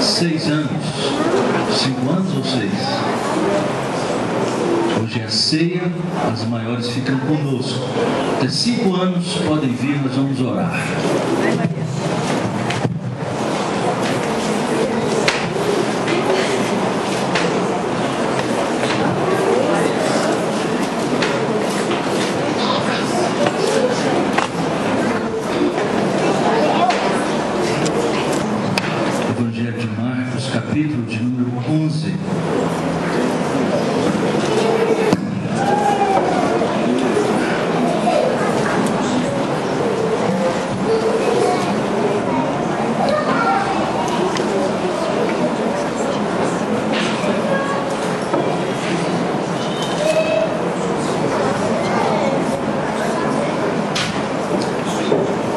6 anos. 5 anos ou 6? Hoje é a ceia, as maiores ficam conosco. Até 5 anos podem vir, nós vamos orar. Evangelho de Marcos, capítulo de número 11.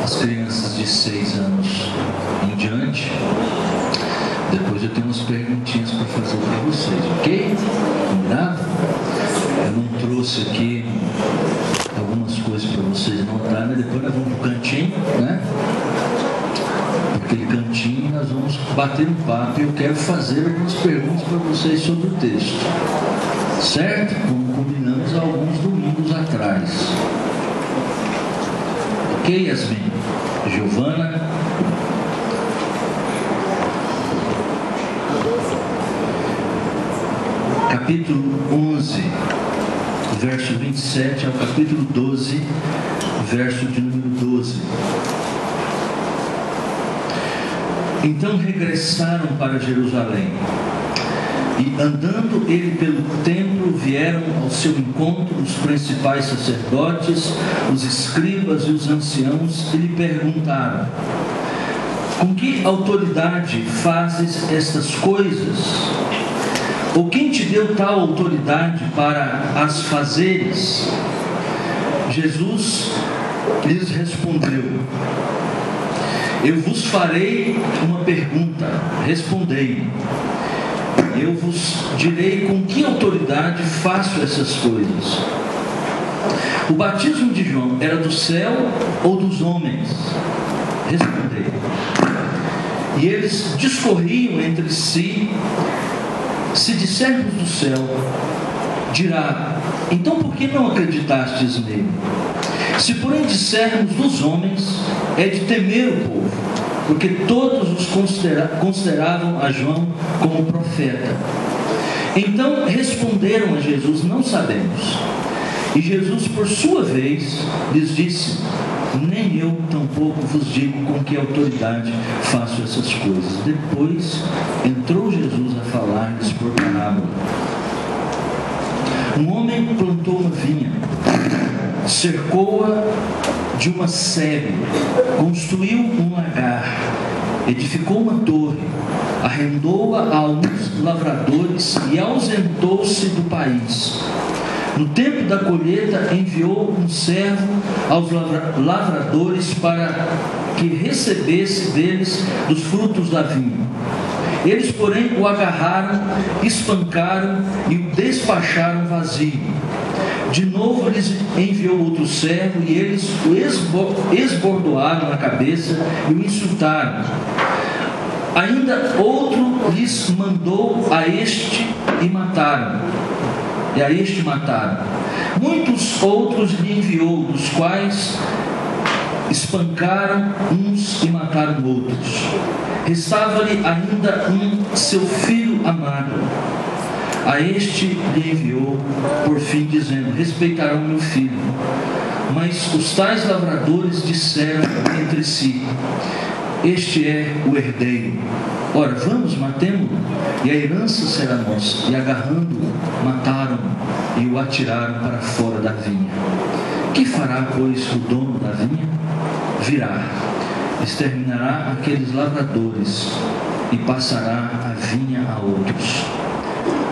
As crianças de 6 anos em diante, depois eu tenho umas perguntinhas para fazer para vocês, ok? Combinado? Eu não trouxe aqui algumas coisas para vocês notarem, mas depois nós vamos para o cantinho, né? Aquele cantinho nós vamos bater um papo e eu quero fazer algumas perguntas para vocês sobre o texto, certo? Como combinamos há alguns domingos atrás. Ok, Yasmin? Giovana? Capítulo 11, verso 27 ao capítulo 12, verso de número 12. Então regressaram para Jerusalém, e andando ele pelo templo, vieram ao seu encontro os principais sacerdotes, os escribas e os anciãos, e lhe perguntaram: com que autoridade fazes estas coisas? Ou quem te deu tal autoridade para as fazeres? Jesus lhes respondeu: eu vos farei uma pergunta, respondei-me. Eu vos direi com que autoridade faço essas coisas. O batismo de João era do céu ou dos homens? Respondei. E eles discorriam entre si. Se dissermos do céu, dirá: então por que não acreditastes nele? Se porém dissermos dos homens, é de temer o povo, porque todos os consideravam a João como profeta. Então responderam a Jesus: não sabemos. E Jesus, por sua vez, lhes disse: nem eu tampouco vos digo com que autoridade faço essas coisas. Depois entrou Jesus a falar-lhes por parábola. Um homem plantou uma vinha, cercou-a de uma sebe, construiu um lagar, edificou uma torre, arrendou-a a alguns lavradores e ausentou-se do país. No tempo da colheita, enviou um servo aos lavradores para que recebesse deles dos frutos da vinha. Eles, porém, o agarraram, espancaram e o despacharam vazio. De novo lhes enviou outro servo e eles o esbordoaram na cabeça e o insultaram. Ainda outro lhes mandou a este e mataram. E a este mataram. Muitos outros lhe enviou, dos quais espancaram uns e mataram outros. Restava-lhe ainda seu filho amado. A este lhe enviou, por fim, dizendo: respeitarão meu filho. Mas os tais lavradores disseram entre si: este é o herdeiro. Ora, vamos, matemo-lo, e a herança será nossa. E agarrando-o, mataram-o e o atiraram para fora da vinha. Que fará, pois, o dono da vinha? Virá, exterminará aqueles lavradores e passará a vinha a outros.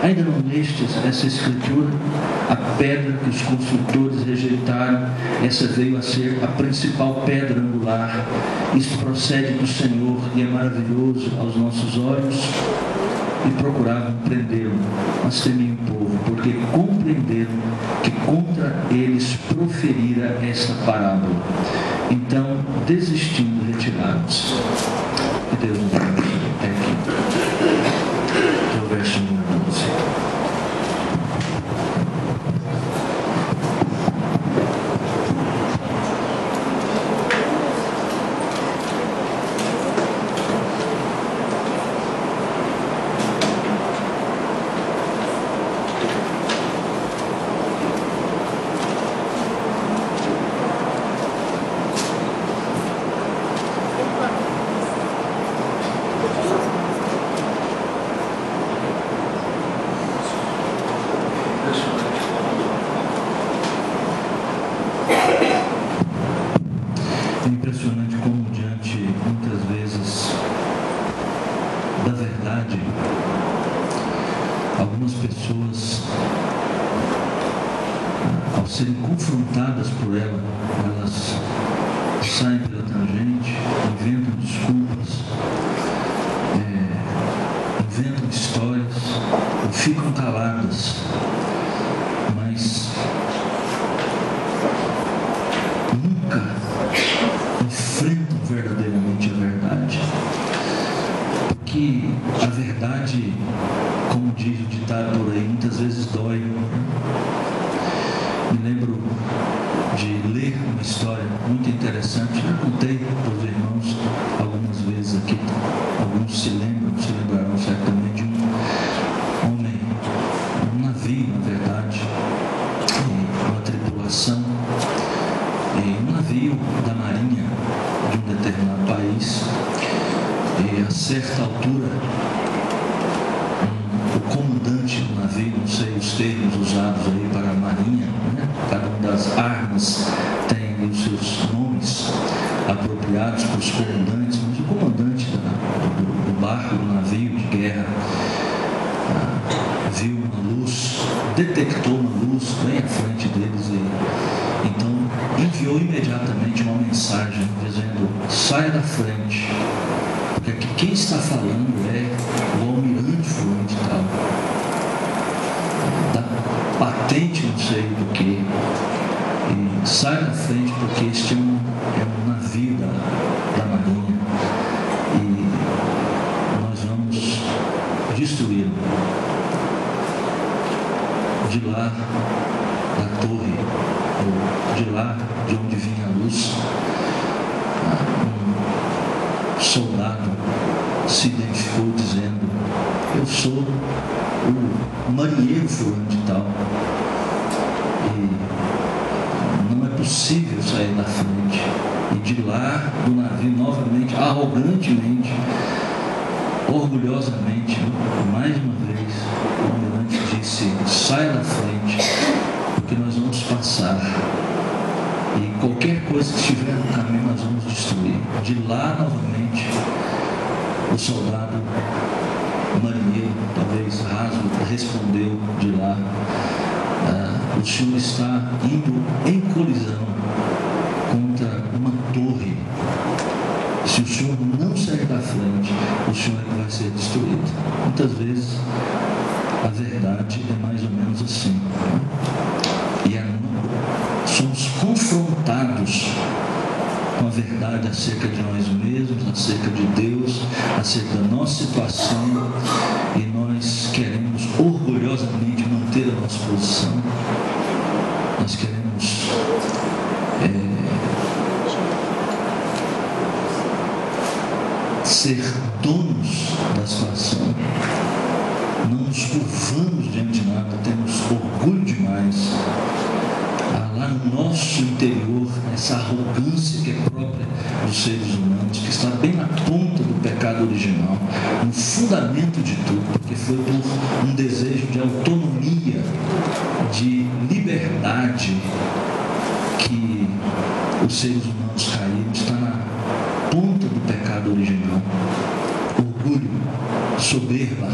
Ainda não lestes essa escritura? A pedra que os construtores rejeitaram, essa veio a ser a principal pedra angular. Isso procede do Senhor e é maravilhoso aos nossos olhos. E procuravam prendê-lo, mas temiam o povo, porque compreenderam que contra eles proferira esta parábola. Então, desistindo, retiraram-se. Que Deus nos abençoe. Até aqui. da verdade, algumas pessoas, ao serem confrontadas por ela, elas saem pela tangente, inventam desculpas, inventam histórias, ou ficam caladas, mas nunca enfrentam verdadeiramente a verdade. Porque a verdade, como diz o ditado por aí, muitas vezes dói. Me lembro de ler uma história muito interessante, já contei para os irmãos algumas vezes aqui, alguns se lembrarão certamente, de um homem, um navio, na verdade, uma tripulação, um navio da marinha de um determinado país, e a certa altura, o comandante do navio, não sei os termos usados aí para a marinha, né? Cada uma das armas tem os seus nomes apropriados para os comandantes, mas o comandante do barco, do navio de guerra, viu uma luz, detectou uma luz bem à frente deles e então enviou imediatamente uma mensagem dizendo: saia da frente, porque aqui quem está falando é o almirante fulano de tal, da patente não sei do que, e sai da frente porque este é um navio da marinha e nós vamos destruí-lo. De lá da torre, ou de lá de onde vinha a luz, um soldado se identificou dizendo: eu sou o marinheiro fulano de tal e não é possível sair da frente. E de lá do navio novamente, arrogantemente, orgulhosamente, mais uma vez, o almirante disse: saia da frente, porque nós vamos passar e qualquer coisa que estiver no caminho nós vamos destruir. De lá novamente, o soldado, o marinheiro, talvez raso, respondeu de lá: o senhor está indo em colisão contra uma torre. Se o senhor não sair da frente, o senhor vai ser destruído. Muitas vezes a verdade é mais ou menos assim, e somos confrontados com a verdade acerca de nós mesmos, acerca de Deus, acerca da nossa situação, e nós queremos orgulhosamente manter a nossa posição. Nós queremos ser donos da situação, não nos curvamos diante de nada, temos orgulho demais. Lá no nosso interior, essa arrogância que é própria dos seres humanos, que está bem na ponta do pecado original, no fundamento de tudo, porque foi por um desejo de autonomia, de liberdade, que os seres humanos caíram. Está na ponta do pecado original. Orgulho, soberba.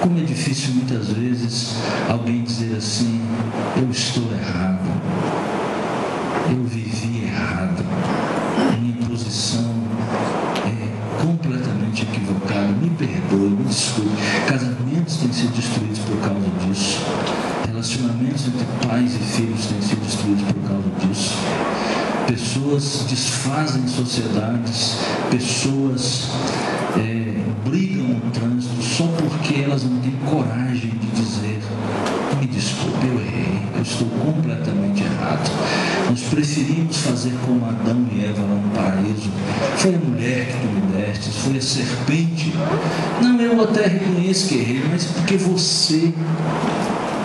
Como é difícil muitas vezes alguém dizer assim: eu estou errado, eu vivi errado, minha posição é completamente equivocada, me perdoe, me desculpe. Casamentos têm sido destruídos por causa disso, relacionamentos entre pais e filhos têm sido destruídos por causa disso. Pessoas desfazem sociedades, pessoas brigam no trânsito só porque elas não têm coragem de dizer: me desculpe, eu errei, eu estou completamente errado. Nós preferimos fazer como Adão e Eva lá no paraíso: foi a mulher que tu me deste, foi a serpente. Não, eu até reconheço que errei, mas porque você...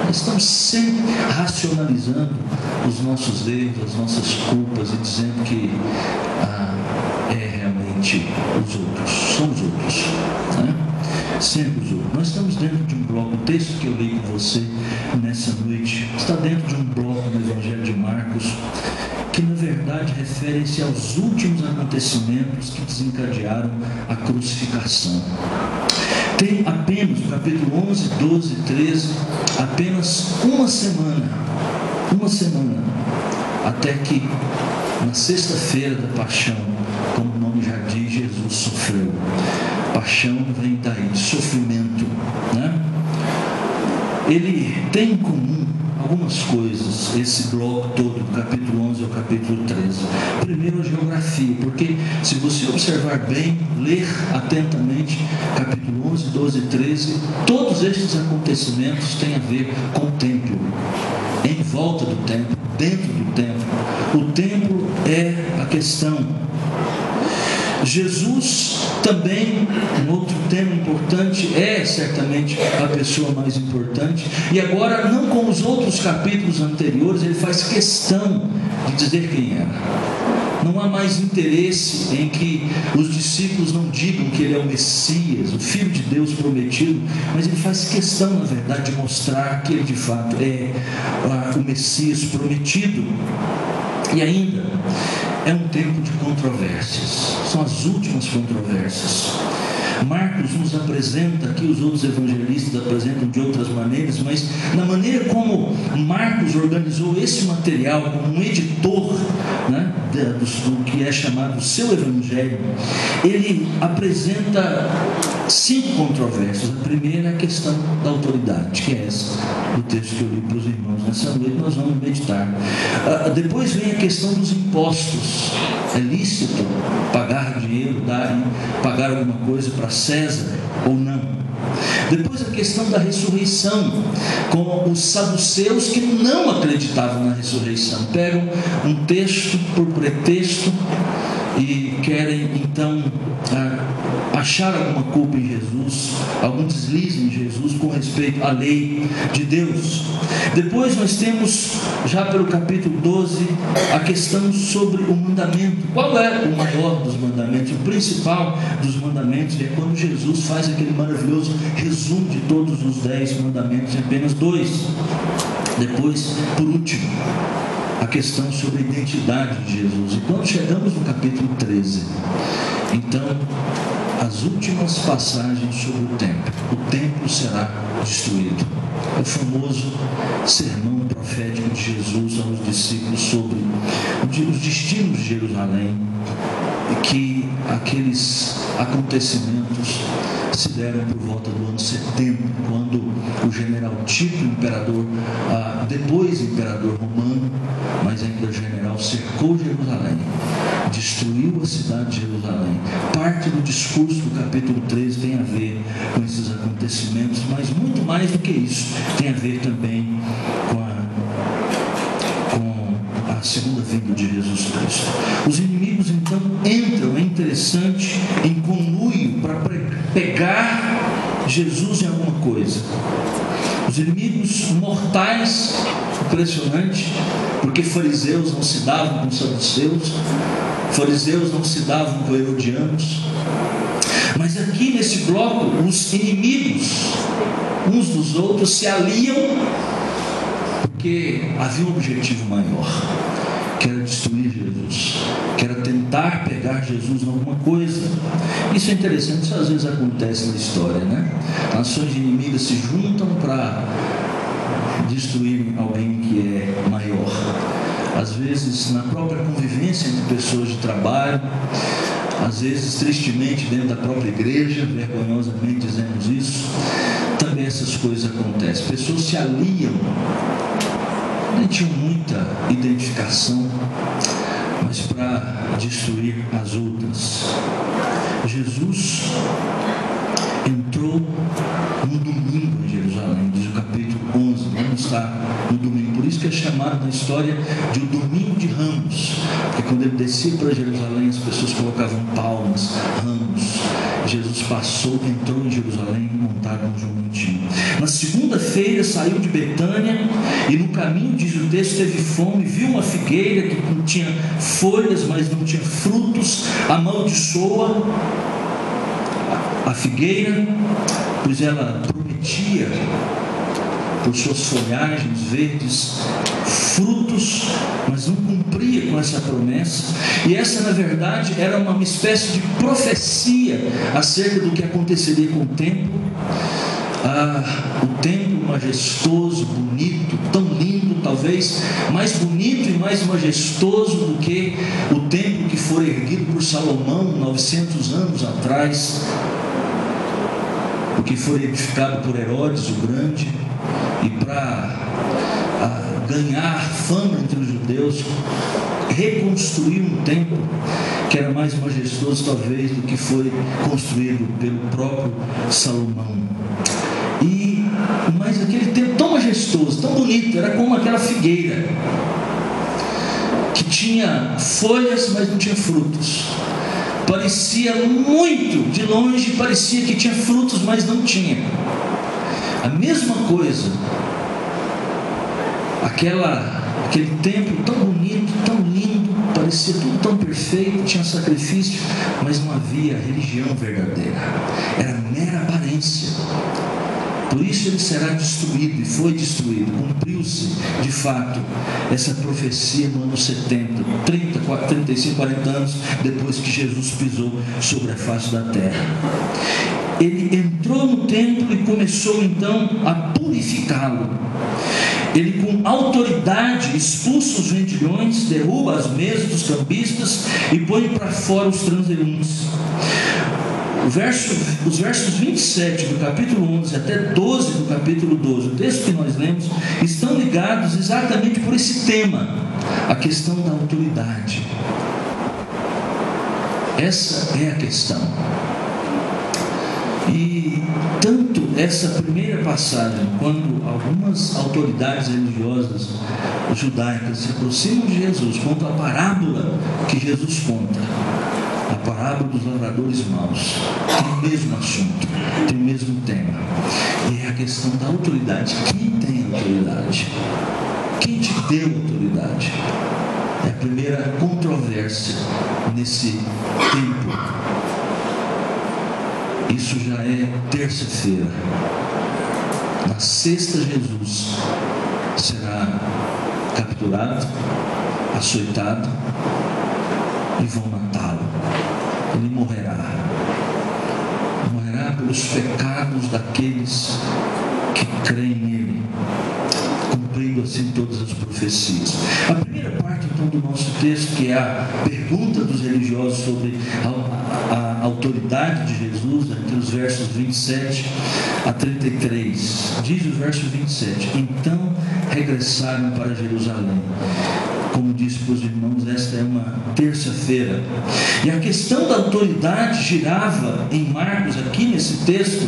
Nós estamos sempre racionalizando os nossos erros, as nossas culpas, e dizendo que é realmente os outros, são os outros, né? Sempre os outros. Nós estamos dentro de um bloco. O texto que eu li com você nessa noite está dentro de um bloco do Evangelho de Marcos, que na verdade refere-se aos últimos acontecimentos que desencadearam a crucificação. tem apenas, no capítulo 11, 12 e 13, apenas uma semana, até que na sexta-feira da paixão, como o nome já diz, Jesus sofreu. Paixão vem daí, sofrimento, né? Ele tem em comum algumas coisas, esse bloco todo, do capítulo 11 ao capítulo 13. Primeiro, a geografia, porque se você observar bem, ler atentamente, capítulo 11, 12 e 13, todos estes acontecimentos têm a ver com o templo, em volta do templo, dentro do templo. O templo é a questão. Jesus também, um outro tema importante, é certamente a pessoa mais importante, e agora, não como os outros capítulos anteriores, ele faz questão de dizer quem era. Não há mais interesse em que os discípulos não digam que ele é o Messias, o Filho de Deus prometido, mas ele faz questão, na verdade, de mostrar que ele de fato é o Messias prometido. E ainda, é um tempo de controvérsias, são as últimas controvérsias. Marcos nos apresenta, aqui os outros evangelistas apresentam de outras maneiras, mas na maneira como Marcos organizou esse material como um editor, né, do que é chamado seu evangelho, ele apresenta 5 controvérsias. A primeira é a questão da autoridade, que é essa do texto que eu li para os irmãos nessa noite, nós vamos meditar. Depois vem a questão dos impostos. É lícito pagar dinheiro, pagar alguma coisa para César ou não? Depois a questão da ressurreição, com os saduceus que não acreditavam na ressurreição, pegam um texto por pretexto e querem então achar alguma culpa em Jesus, algum deslize em Jesus com respeito à lei de Deus. Depois nós temos, já pelo capítulo 12, a questão sobre o mandamento. Qual é o maior dos mandamentos? O principal dos mandamentos é quando Jesus faz aquele maravilhoso resumo de todos os 10 mandamentos em apenas 2. Depois, por último, a questão sobre a identidade de Jesus. E quando chegamos no capítulo 13, então, as últimas passagens sobre o templo será destruído. É o famoso sermão profético de Jesus aos discípulos sobre os destinos de Jerusalém, e que aqueles acontecimentos se deram por volta do ano 70, quando o general Tito, imperador, depois imperador romano, mas ainda general, cercou Jerusalém, destruiu a cidade de Jerusalém. Parte do discurso do capítulo 13 tem a ver com esses acontecimentos, mas muito mais do que isso, tem a ver também com a segunda vinda de Jesus Cristo. Os inimigos então entram, é interessante, em conluio para pegar Jesus em alguma coisa. Os inimigos mortais, impressionante, porque fariseus não se davam com saduceus, fariseus não se davam com herodianos, mas aqui nesse bloco os inimigos uns dos outros se aliam, porque havia um objetivo maior, que era destruir Jesus, que era tentar pegar Jesus em alguma coisa. Isso é interessante, isso às vezes acontece na história, né? Nações inimigas se juntam para destruir alguém que é maior. Às vezes na própria convivência entre pessoas de trabalho, às vezes tristemente dentro da própria igreja, vergonhosamente dizemos isso, também essas coisas acontecem. Pessoas se aliam, nem tinham muita identificação, mas para destruir as outras. Jesus entrou no domingo em Jerusalém, diz o capítulo 11, vamos estar no domingo, por isso que é chamado na história de o domingo de Ramos, porque quando ele descia para Jerusalém, as pessoas colocavam palmas, ramos. Jesus entrou em Jerusalém montado um jumentinho. Na segunda-feira saiu de Betânia e no caminho, diz o texto, teve fome, viu uma figueira que não tinha folhas, mas não tinha frutos, amaldiçoa a figueira, pois ela prometia por suas folhagens verdes frutos, mas não cumpria com essa promessa. E essa, na verdade, era uma espécie de profecia acerca do que aconteceria com o templo. o templo majestoso, bonito, tão lindo, talvez mais bonito e mais majestoso do que o templo que foi erguido por Salomão 900 anos atrás, o que foi edificado por Herodes o Grande, e para ganhar fama entre os judeus, reconstruir um templo que era mais majestoso talvez do que foi construído pelo próprio Salomão. Mas aquele templo tão majestoso, tão bonito, era como aquela figueira que tinha folhas, mas não tinha frutos. Parecia muito, de longe parecia que tinha frutos, mas não tinha. A mesma coisa, aquele templo tão bonito, tão lindo, parecia tudo tão perfeito, tinha sacrifício, mas não havia religião verdadeira, era mera aparência. Por isso ele será destruído, e foi destruído. Cumpriu-se de fato essa profecia no ano 70, 35, 40 anos depois que Jesus pisou sobre a face da terra. Ele entrou no templo e começou então a purificá-lo. Ele, com autoridade, expulsa os vendilhões, derruba as mesas dos cambistas e põe para fora os transeuntes. Os versos 27 do capítulo 11 até 12 do capítulo 12, o texto que nós lemos, estão ligados exatamente por esse tema, a questão da autoridade. Essa é a questão. E tanto essa primeira passagem, quando algumas autoridades religiosas judaicas se aproximam de Jesus, quanto a parábola que Jesus conta, a parábola dos lavradores maus, tem o mesmo assunto, tem o mesmo tema, e é a questão da autoridade. Quem tem autoridade? Quem te deu autoridade? É a primeira controvérsia nesse tempo. Isso já é terça-feira. Na sexta, Jesus será capturado, açoitado, e vão matá-lo. Ele morrerá pelos pecados daqueles que creem nele, cumprindo assim todas as profecias. A primeira parte então do nosso texto, que é a pergunta dos religiosos sobre a autoridade de Jesus, entre os versos 27 a 33, diz o verso 27: então regressaram para Jerusalém. Como disse para os irmãos, esta é uma terça-feira. E a questão da autoridade girava em Marcos, aqui nesse texto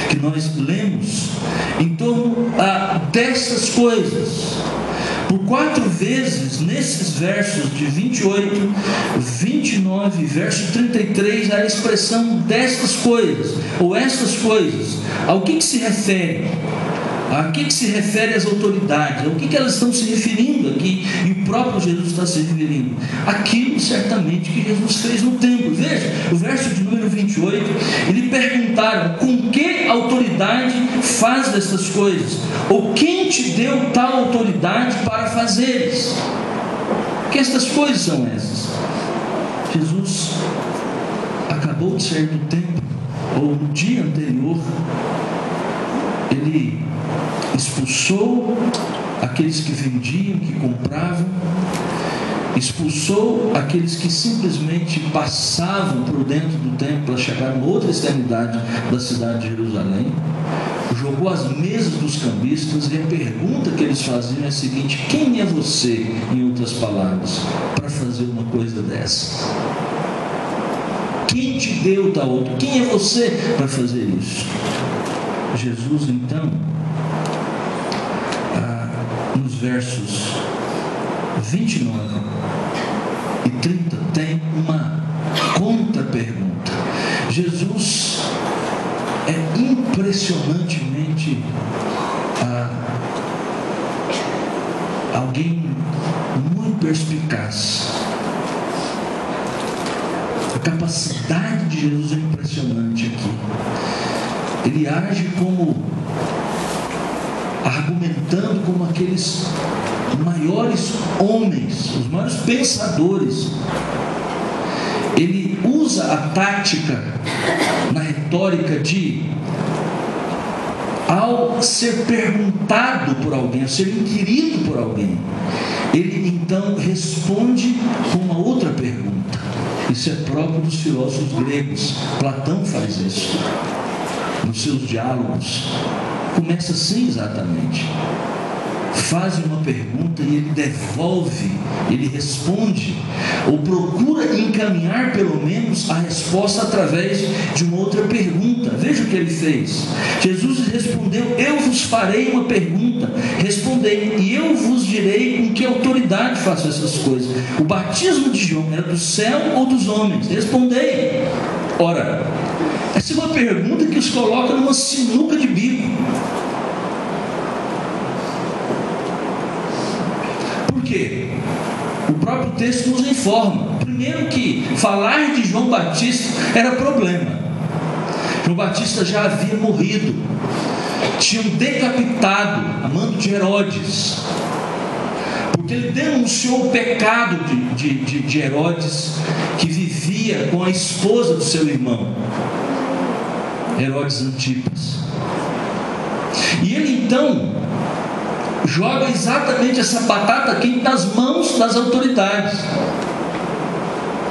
que nós lemos, em torno destas coisas. Por 4 vezes, nesses versos de 28, 29 e verso 33, há a expressão destas coisas, ou estas coisas. Ao que se refere? A que se refere as autoridades? Ao que elas estão se referindo aqui? E o próprio Jesus está se referindo aquilo certamente que Jesus fez no templo. Veja, o verso de número 28, ele perguntaram: com que autoridade faz essas coisas? Ou quem te deu tal autoridade para fazeres? Que estas coisas são essas? Jesus acabou de sair do templo, ou no dia anterior, ele expulsou aqueles que vendiam, que compravam, expulsou aqueles que simplesmente passavam por dentro do templo para chegar a outra extremidade da cidade de Jerusalém, jogou as mesas dos cambistas, e a pergunta que eles faziam é a seguinte: quem é você, em outras palavras, para fazer uma coisa dessa? Quem te deu tal outro? Quem é você para fazer isso? Jesus então, nos versos 29 e 30, tem uma contra-pergunta. Jesus é impressionantemente alguém muito perspicaz. A capacidade de Jesus é impressionante aqui. Ele age argumentando como aqueles maiores homens, os maiores pensadores. Ele usa a tática na retórica de ao ser perguntado por alguém, ao ser inquirido por alguém, ele então responde com uma outra pergunta. Isso é próprio dos filósofos gregos. Platão faz isso nos seus diálogos. Começa assim exatamente. Faz uma pergunta e ele devolve, ele responde, ou procura encaminhar pelo menos a resposta através de uma outra pergunta. Veja o que ele fez. Jesus respondeu: eu vos farei uma pergunta, respondei, e eu vos direi com que autoridade faço essas coisas. O batismo de João era do céu ou dos homens? Respondei. Ora, essa é uma pergunta que os coloca numa sinuca de bico. Por quê? O próprio texto nos informa. Primeiro, que falar de João Batista era problema. João Batista já havia morrido, tinham decapitado a mando de Herodes, porque ele denunciou o pecado de Herodes, que vivia com a esposa do seu irmão, Herodes Antipas. E ele então joga exatamente essa batata quente nas mãos das autoridades.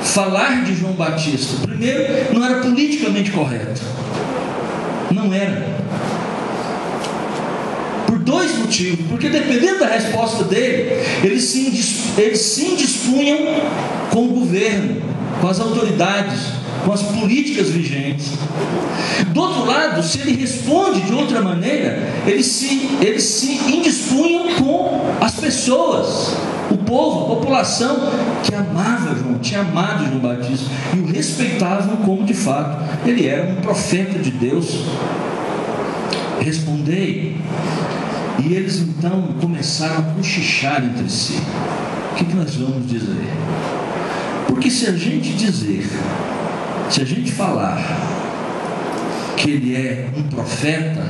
Falar de João Batista, primeiro, não era politicamente correto. Não era. Por dois motivos. Porque dependendo da resposta dele, eles se indispunham com o governo, com as autoridades, com as políticas vigentes. Do outro lado, se ele responde de outra maneira, eles se indispunham com as pessoas, o povo, a população que amava João, tinha amado João Batista e o respeitavam como de fato ele era um profeta de Deus. Respondei. E eles então começaram a cochichar entre si. O que nós vamos dizer? Porque se a gente falar que ele é um profeta,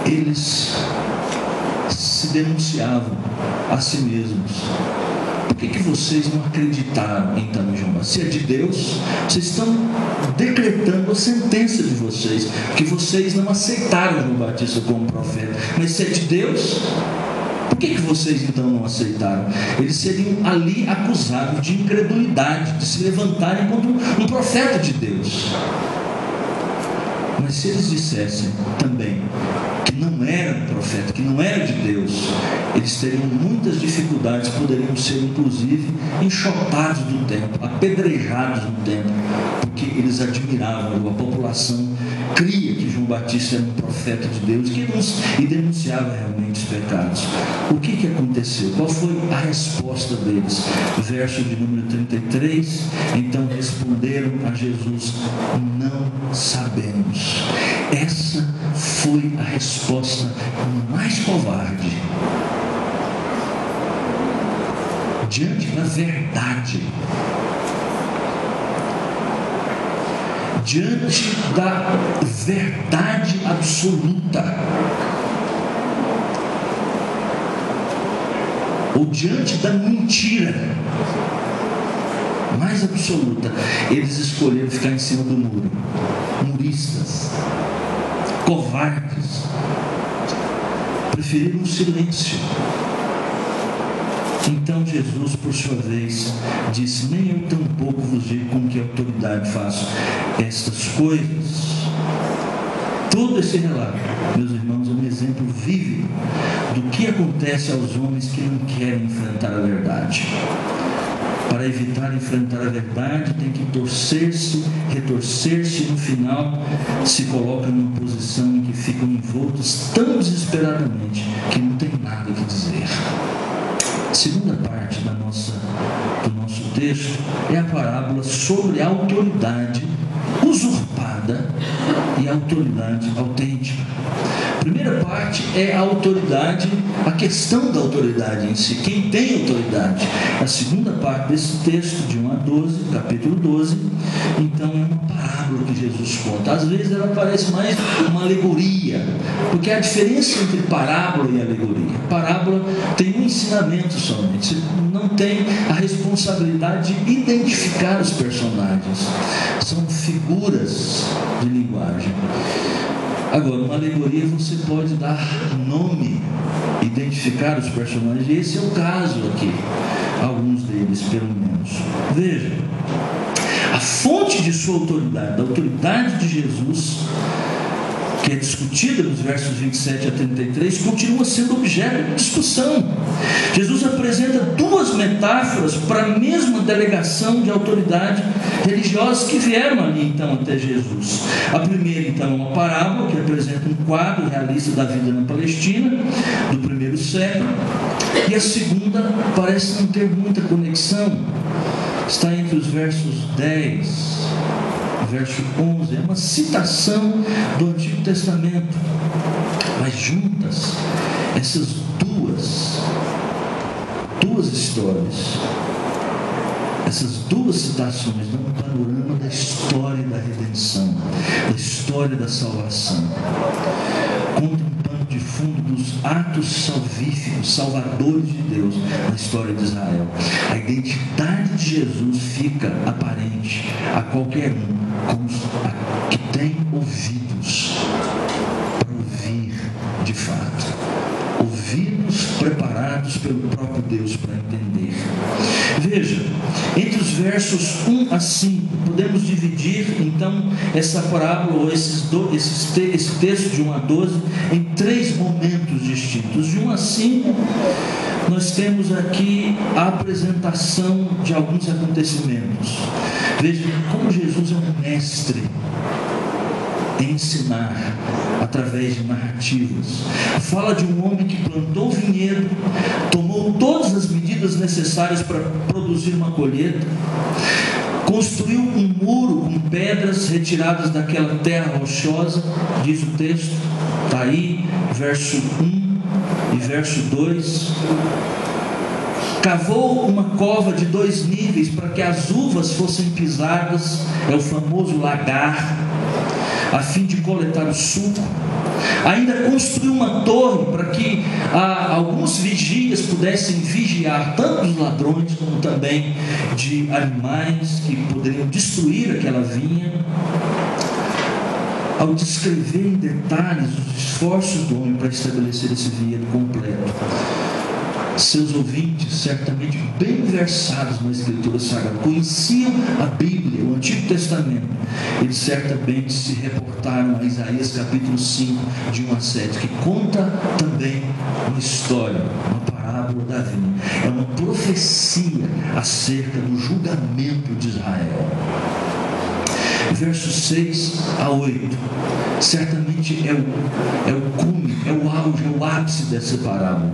eles se denunciavam a si mesmos. Por que vocês não acreditaram então em João Batista? Se é de Deus, vocês estão decretando a sentença de vocês, que vocês não aceitaram João Batista como profeta. Mas se é de Deus, por que vocês então não aceitaram? Eles seriam ali acusados de incredulidade, de se levantarem contra um profeta de Deus. Mas se eles dissessem também que não era um profeta, que não era de Deus, eles teriam muitas dificuldades, poderiam ser inclusive enxotados do templo, apedrejados no templo, porque eles admiravam, a população cria que João Batista era um profeta de Deus e denunciava realmente os pecados. O que aconteceu? Qual foi a resposta deles? Verso de número 33: então responderam a Jesus: não sabemos. Essa foi a resposta mais covarde diante da verdade, diante da verdade absoluta, ou diante da mentira mais absoluta. Eles escolheram ficar em cima do muro. Muristas, covardes, preferiram o silêncio. Então Jesus, por sua vez, disse: nem eu tampouco vos digo com que autoridade faço estas coisas. Todo esse relato, meus irmãos, é um exemplo vívido do que acontece aos homens que não querem enfrentar a verdade. Para evitar enfrentar a verdade, tem que torcer-se, retorcer-se, e no final se colocam numa posição em que ficam envoltos tão desesperadamente que não tem nada que dizer. A segunda parte do nosso texto é a parábola sobre a autoridade usurpada e a autoridade autêntica. A primeira parte é a autoridade, a questão da autoridade em si, quem tem autoridade. A segunda parte desse texto, de 1 a 12, capítulo 12, então é uma parábola que Jesus conta. Às vezes ela parece mais uma alegoria, porque há diferença entre parábola e alegoria. Parábola tem um ensinamento somente, você não tem a responsabilidade de identificar os personagens, são figuras de linguagem. Agora, uma alegoria você pode dar nome, identificar os personagens, e esse é o caso aqui, alguns deles pelo menos. Veja, a fonte de sua autoridade, da autoridade de Jesus, que é discutida nos versos 27 a 33, continua sendo objeto de discussão. Jesus apresenta duas metáforas para a mesma delegação de autoridade religiosa que vieram ali então até Jesus. A primeira então é uma parábola que apresenta um quadro realista da vida na Palestina do primeiro século, e a segunda parece não ter muita conexão, está entre os versos 10 verso 11, é uma citação do Antigo Testamento, mas juntas, essas duas histórias, essas duas citações dão um panorama da história da redenção, da história da salvação, conta um pano de fundo dos atos salvíficos, salvadores de Deus na história de Israel. A identidade de Jesus fica aparente a qualquer um como que tem ouvidos para ouvir de fato, ouvidos preparados pelo próprio Deus para entender. Veja, entre os versos 1 a 5 podemos dividir então essa parábola, ou esse texto de 1 a 12 em três momentos distintos. De 1 a 5 nós temos aqui a apresentação de alguns acontecimentos. Veja como Jesus é um mestre em ensinar através de narrativas. Fala de um homem que plantou vinhedo, tomou todas as medidas necessárias para produzir uma colheita, construiu um muro com pedras retiradas daquela terra rochosa, diz o texto, está aí, verso 1 e verso 2. Cavou uma cova de 2 níveis para que as uvas fossem pisadas, é o famoso lagar, a fim de coletar o suco. Ainda construiu uma torre para que alguns vigias pudessem vigiar tanto dos ladrões como também de animais que poderiam destruir aquela vinha. Ao descrever em detalhes os esforços do homem para estabelecer esse vinhedo completo, seus ouvintes, certamente bem versados na Escritura Sagrada, conheciam a Bíblia, o Antigo Testamento, eles certamente se reportaram a Isaías capítulo 5, de 1 a 7, que conta também uma história, uma parábola da vinha, é uma profecia acerca do julgamento de Israel. Versos 6 a 8 certamente é o cume, é o auge, é o ápice dessa parábola.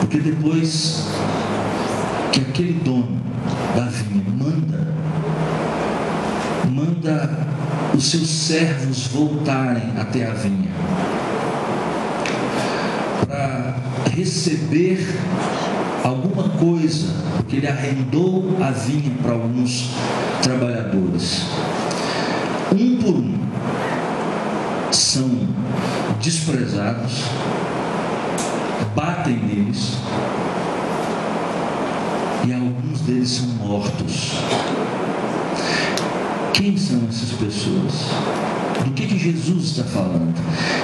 Porque depois que aquele dono da vinha manda os seus servos voltarem até a vinha para receber alguma coisa, porque ele arrendou a vinha para alguns trabalhadores, um por um são desprezados, batem neles e alguns deles são mortos. Quem são essas pessoas? Do que Jesus está falando?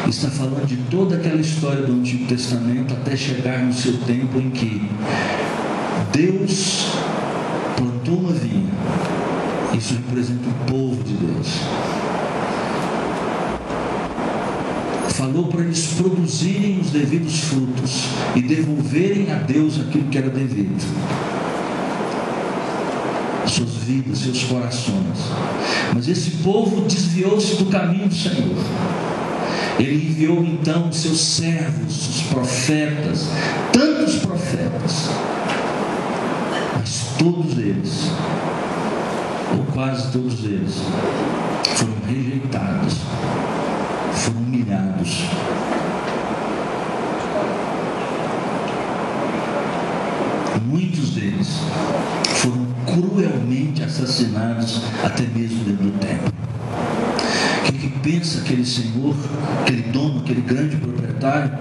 Está falando de toda aquela história do Antigo Testamento até chegar no seu tempo em que Deus plantou uma vinha. Isso representa o povo de Deus. Falou para eles produzirem os devidos frutos e devolverem a Deus aquilo que era devido. Suas vidas, seus corações. Mas esse povo desviou-se do caminho do Senhor. Ele enviou então os seus servos, os profetas, tantos profetas, mas todos eles, ou quase todos eles, foram rejeitados, foram humilhados. Muitos deles foram cruelmente assassinados até mesmo dentro do templo. O que pensa aquele senhor, aquele dono, aquele grande proprietário?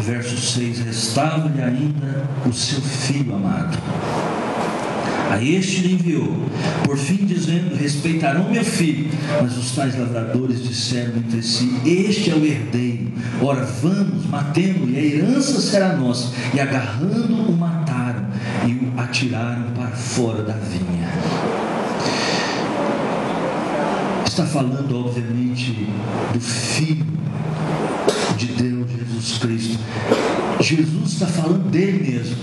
Verso 6: restava-lhe ainda o seu filho amado. A este lhe enviou, por fim dizendo: respeitarão meu filho. Mas os tais lavradores disseram entre si: este é o herdeiro, ora vamos, matemo-o, e a herança será nossa. E agarrando-o, o mataram e o atiraram para fora da vinha. Está falando, obviamente, do Filho de Deus, Jesus Cristo. Jesus está falando dele mesmo,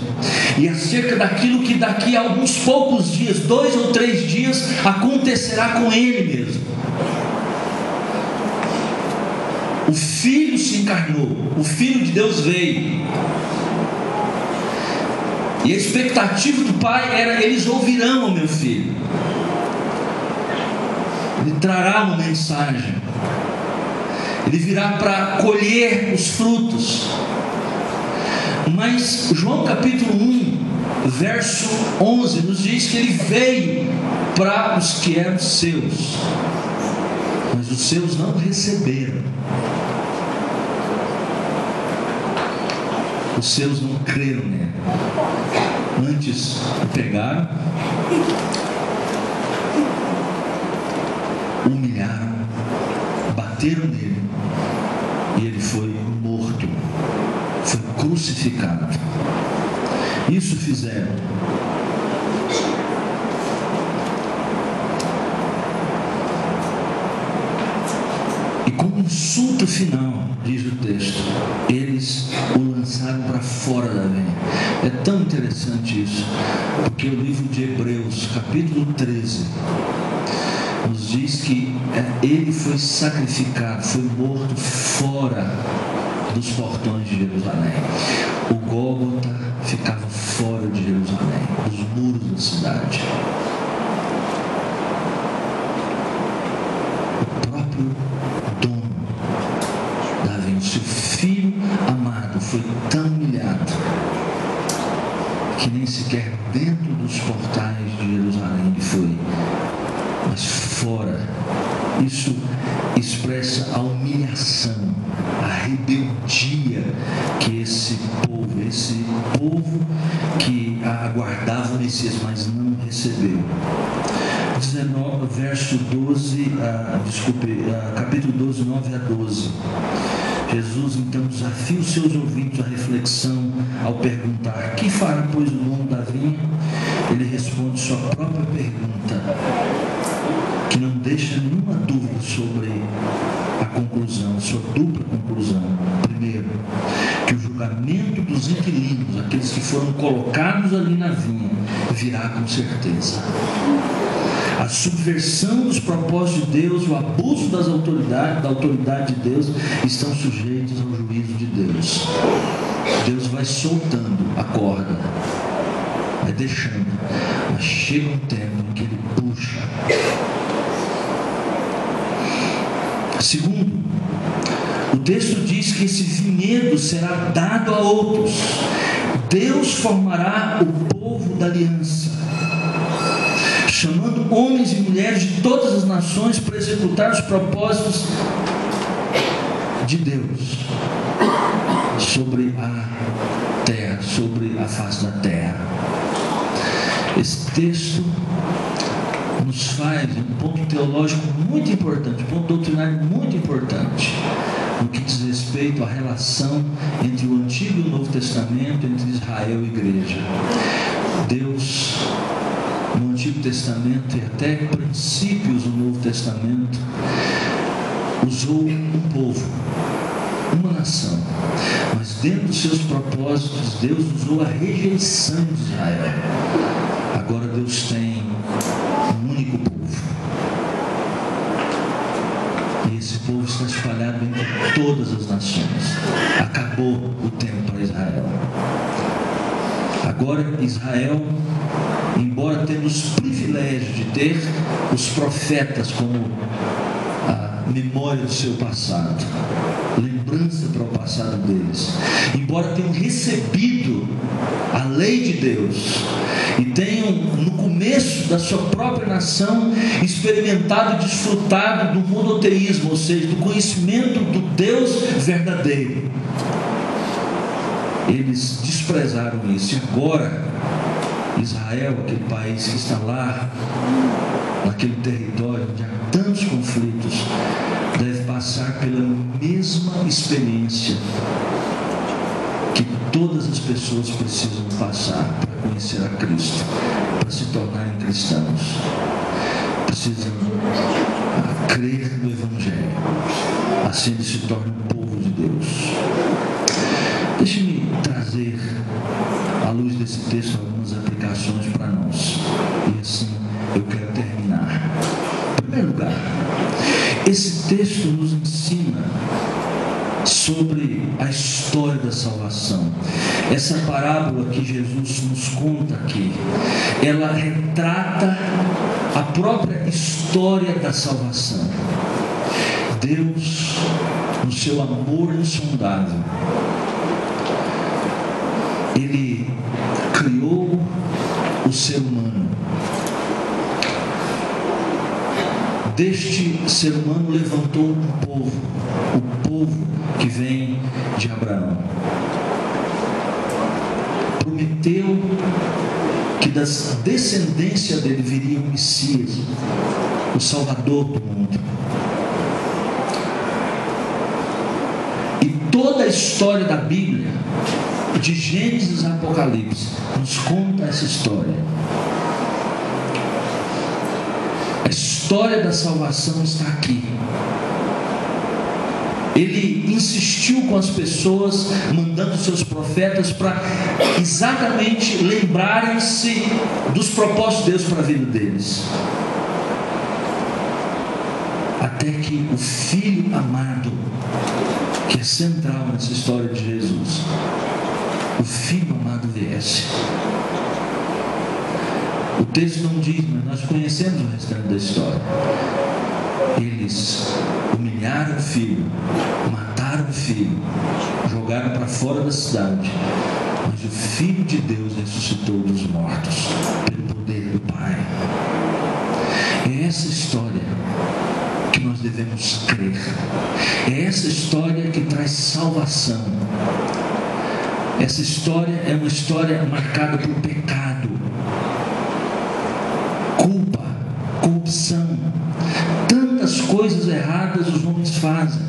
e acerca daquilo que daqui a alguns poucos dias, 2 ou 3 dias, acontecerá com ele mesmo. O Filho se encarnou, o Filho de Deus veio, e a expectativa do Pai era: eles ouvirão o meu Filho, ele trará uma mensagem, ele virá para colher os frutos. Mas João capítulo 1, verso 11 nos diz que ele veio para os que eram seus, mas os seus não receberam. Os seus não creram nele. Antes o pegaram, humilharam, bateram nele, e ele foi morto, foi crucificado. Isso fizeram. E como insulto final, diz o texto, eles o lançaram para fora da vinha. É tão interessante isso, porque o livro de Hebreus, capítulo 13, nos diz que ele foi sacrificado, foi morto fora dos portões de Jerusalém. O Gólgota ficava fora de Jerusalém, dos muros da cidade. O próprio dono da vinha, seu filho amado, foi tão humilhado que nem sequer dentro dos portais de Jerusalém ele foi, mas fora. Isso expressa a humilhação, a rebeldia que esse povo que aguardava o Messias, mas não recebeu. 19, verso 12, capítulo 12, 9 a 12. Jesus então desafia os seus ouvintes à reflexão ao perguntar: que fará, pois, o dono da vinha? Ele responde sua própria pergunta, que não deixa nenhuma dúvida sobre a conclusão, sua dupla conclusão. Primeiro, que o julgamento dos inquilinos, aqueles que foram colocados ali na vinha, virá com certeza. A subversão dos propósitos de Deus, o abuso da autoridade de Deus, estão sujeitos ao juízo de Deus. Deus vai soltando a corda, vai deixando, mas chega um tempo em que ele puxa. Segundo, o texto diz que esse vinhedo será dado a outros. Deus formará o povo da aliança, chamando homens e mulheres de todas as nações para executar os propósitos de Deus sobre a terra, sobre a face da terra. Esse texto nos faz um ponto teológico muito importante, um ponto doutrinário muito importante, no que diz respeito à relação entre o Antigo e o Novo Testamento, entre Israel e Igreja. Deus, no Antigo Testamento e até princípios do Novo Testamento, usou um povo, uma nação, mas dentro dos seus propósitos Deus usou a rejeição de Israel. Agora Deus tem um único povo, e esse povo está espalhado entre todas as nações. Acabou o tempo para Israel. Agora Israel, embora tendo os privilégios de ter os profetas como a memória do seu passado, lembrança para o passado deles, embora tenham recebido a lei de Deus e tenham no começo da sua própria nação experimentado e desfrutado do monoteísmo, ou seja, do conhecimento do Deus verdadeiro, eles desprezaram isso. E agora Israel, aquele país que está lá, naquele território onde há tantos conflitos, deve passar pela mesma experiência que todas as pessoas precisam passar para conhecer a Cristo, para se tornarem cristãos. Precisam crer no Evangelho, assim eles se tornam um povo de Deus. Deixe-me trazer, à luz desse texto, algumas aplicações para nós, e assim eu quero terminar. Em primeiro lugar, esse texto nos ensina sobre a história da salvação. Essa parábola que Jesus nos conta aqui, ela retrata a própria história da salvação. Deus, no seu amor insondável, Ele criou o ser humano. Deste ser humano levantou um povo, o povo que vem de Abraão. Prometeu que da descendência dele viria o Messias, o Salvador do mundo. E toda a história da Bíblia, de Gênesis a Apocalipse, nos conta essa história. A história da salvação está aqui. Ele insistiu com as pessoas, mandando seus profetas para exatamente lembrarem-se dos propósitos de Deus para a vida deles. Até que o Filho amado, que é central nessa história de Jesus, o Filho amado viesse. O texto não diz, mas nós conhecemos o restante da história. Eles humilharam o Filho, mataram o Filho, jogaram para fora da cidade, mas o Filho de Deus ressuscitou dos mortos pelo poder do Pai. É essa história que nós devemos crer. É essa história que traz salvação. Essa história é uma história marcada por pecado, culpa, corrupção. Tantas coisas erradas os homens fazem,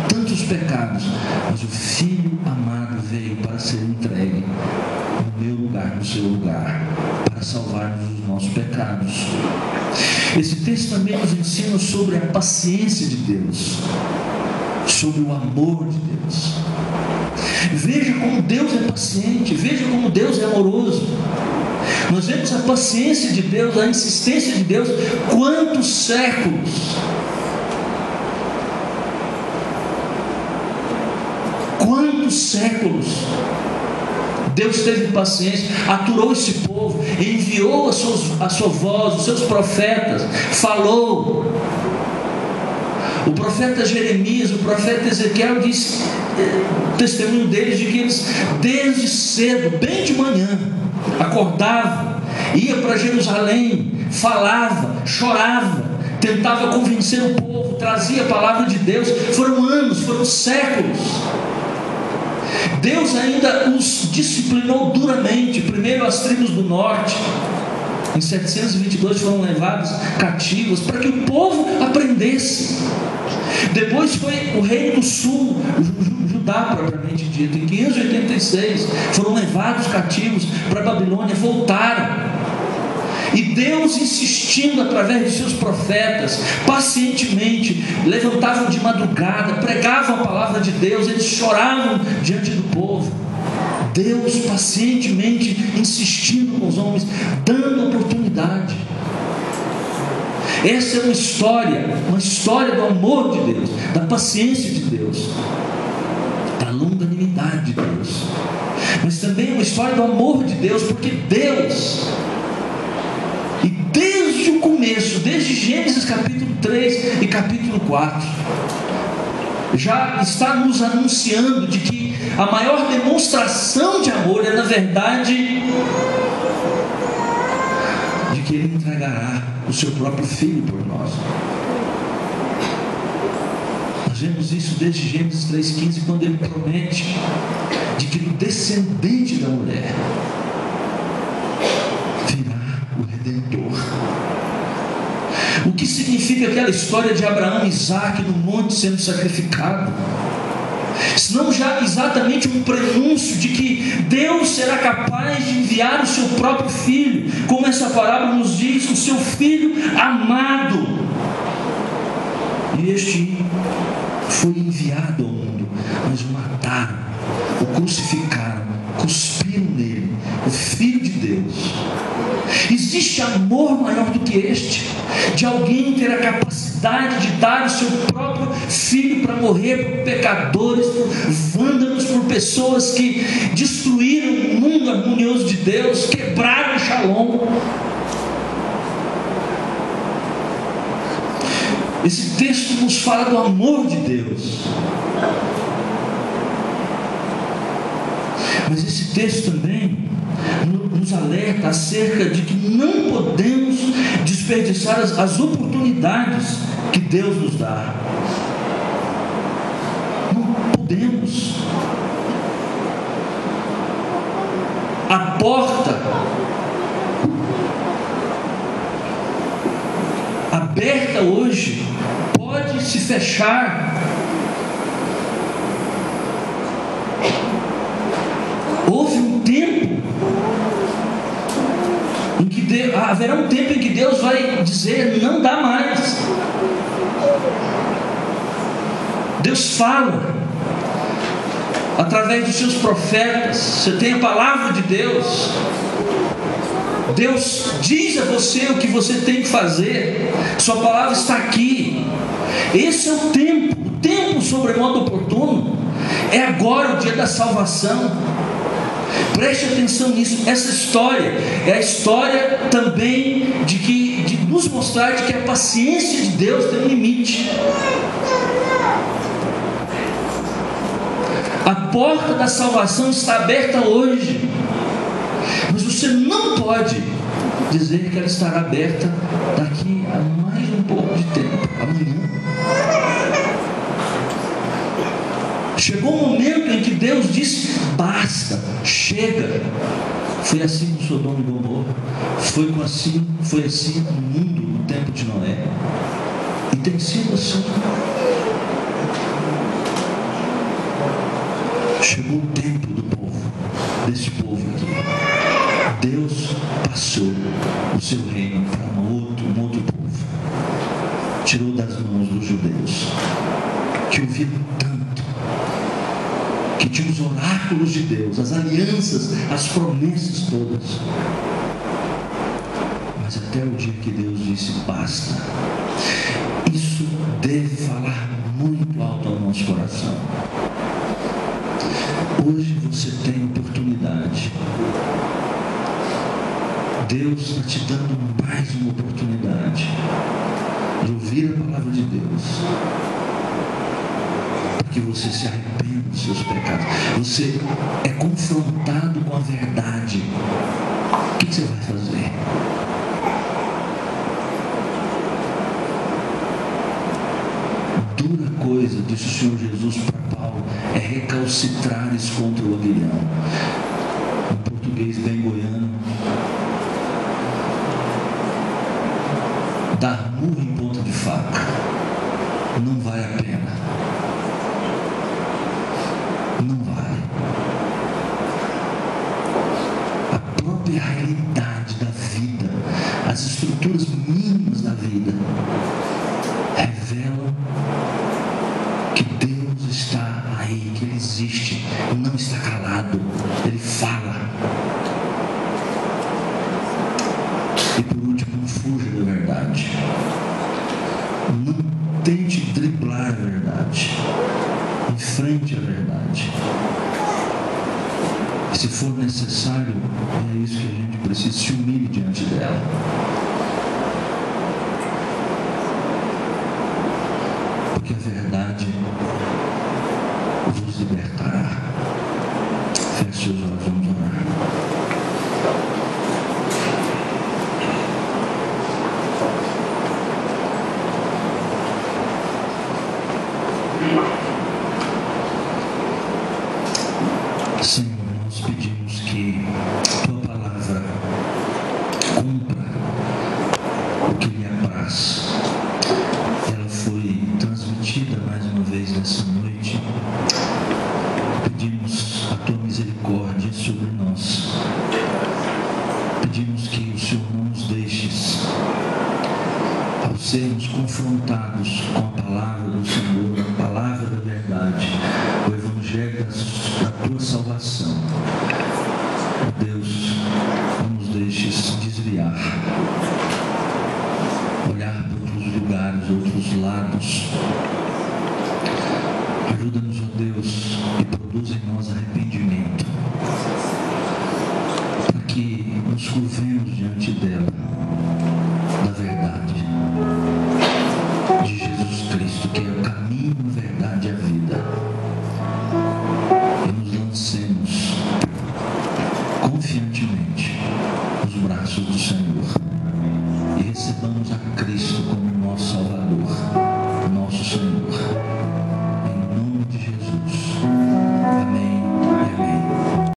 tantos pecados, mas o Filho amado veio para ser entregue no meu lugar, no seu lugar, para salvar-nos dos nossos pecados. Esse texto também nos ensina sobre a paciência de Deus, sobre o amor de Deus. Veja como Deus é paciente, veja como Deus é amoroso. Nós vemos a paciência de Deus, a insistência de Deus. Quantos séculos Deus teve paciência, aturou esse povo, enviou a sua voz, os seus profetas, falou. O profeta Jeremias, o profeta Ezequiel disse, testemunho deles, de que eles desde cedo, bem de manhã, acordavam, ia para Jerusalém, falava, chorava, tentava convencer o povo, trazia a palavra de Deus. Foram anos, foram séculos. Deus ainda os disciplinou duramente. Primeiro as tribos do norte, em 722 foram levados cativos, para que o povo aprendesse. Depois foi o reino do sul, Judá propriamente dito. Em 586 foram levados cativos para a Babilônia, voltaram. E Deus, insistindo através de seus profetas, pacientemente, levantavam de madrugada, pregavam a palavra de Deus, eles choravam diante do povo. Deus pacientemente insistindo com os homens, dando oportunidade. Essa é uma história do amor de Deus, da paciência de Deus, da longanimidade de Deus. Mas também é uma história do amor de Deus, porque Deus, e desde o começo, desde Gênesis capítulo 3 e capítulo 4, já está nos anunciando de que a maior demonstração de amor é, na verdade, de que Ele entregará o seu próprio Filho por nós. Nós vemos isso desde Gênesis 3,15, quando Ele promete de que o descendente da mulher Redentor. O que significa aquela história de Abraão e Isaque no monte sendo sacrificado? Senão já exatamente um prenúncio de que Deus será capaz de enviar o seu próprio filho, como essa parábola nos diz, o seu filho amado. E este foi enviado ao mundo, mas o mataram, o crucificaram, cuspiram nele, o Filho de Deus. Existe amor maior do que este, de alguém ter a capacidade de dar o seu próprio filho para morrer por pecadores, por vândalos, por pessoas que destruíram o mundo harmonioso de Deus, quebraram o Shalom. Esse texto nos fala do amor de Deus. Mas esse texto também nos alerta acerca de que não podemos desperdiçar as oportunidades que Deus nos dá. Não podemos. A porta aberta hoje pode se fechar. Houve um tempo em que haverá um tempo em que Deus vai dizer: não dá mais. Deus fala através dos seus profetas. Você tem a palavra de Deus. Deus diz a você o que você tem que fazer. Sua palavra está aqui. Esse é o tempo sobremodo oportuno. É agora o dia da salvação. Preste atenção nisso. Essa história é a história também de nos mostrar de que a paciência de Deus tem um limite. A porta da salvação está aberta hoje, mas você não pode dizer que ela estará aberta daqui a mais um pouco de tempo, amanhã. Chegou o momento em que Deus disse: basta, chega. Foi assim com Sodoma e Gomorra, foi assim no mundo no tempo de Noé, e tem sido assim. Chegou o tempo do povo, desse povo aqui. Deus passou o seu reino para um outro povo, tirou das mãos dos judeus, que ouviram tanto, que tinham os oráculos de Deus, as alianças, as promessas todas. Mas até o dia que Deus disse: basta. Isso deve falar muito alto ao nosso coração. Hoje você tem oportunidade. Deus está te dando mais uma oportunidade de ouvir a palavra de Deus, para que você se arrependa dos seus pecados. Você é confrontado com a verdade. O que você vai fazer? Dura coisa, disse o Senhor Jesus para Paulo, é recalcitrares contra o aguilhão. Em português bem goiano, dar murro em ponta de faca não vale a pena. Não vale. A própria realidade da vida, as estruturas mínimas da vida, revelam que Deus está aí, que Ele existe, não está calado, Ele fala. E por último, não fuja da verdade. Não tente driblar a verdade. Enfrente a verdade. E se for necessário, é isso que a gente precisa, se humilhe diante dela. Porque a verdade vos libertará. Feche seus olhos, vamos orar. Senhor, nós pedimos que Tua palavra cumpra uma vez nessa noite, pedimos a tua misericórdia sobre nós. Pedimos que o Senhor não nos deixes, ao sermos confrontados com a palavra do Senhor, a palavra da verdade, o Evangelho da tua salvação. Deus, não nos deixes desviar, olhar para outros lugares, outros lados. Ajuda-nos, ó Deus, e produz em nós arrependimento, para que nos curvemos diante dela, da verdade de Jesus Cristo, que é o caminho, a verdade e a vida.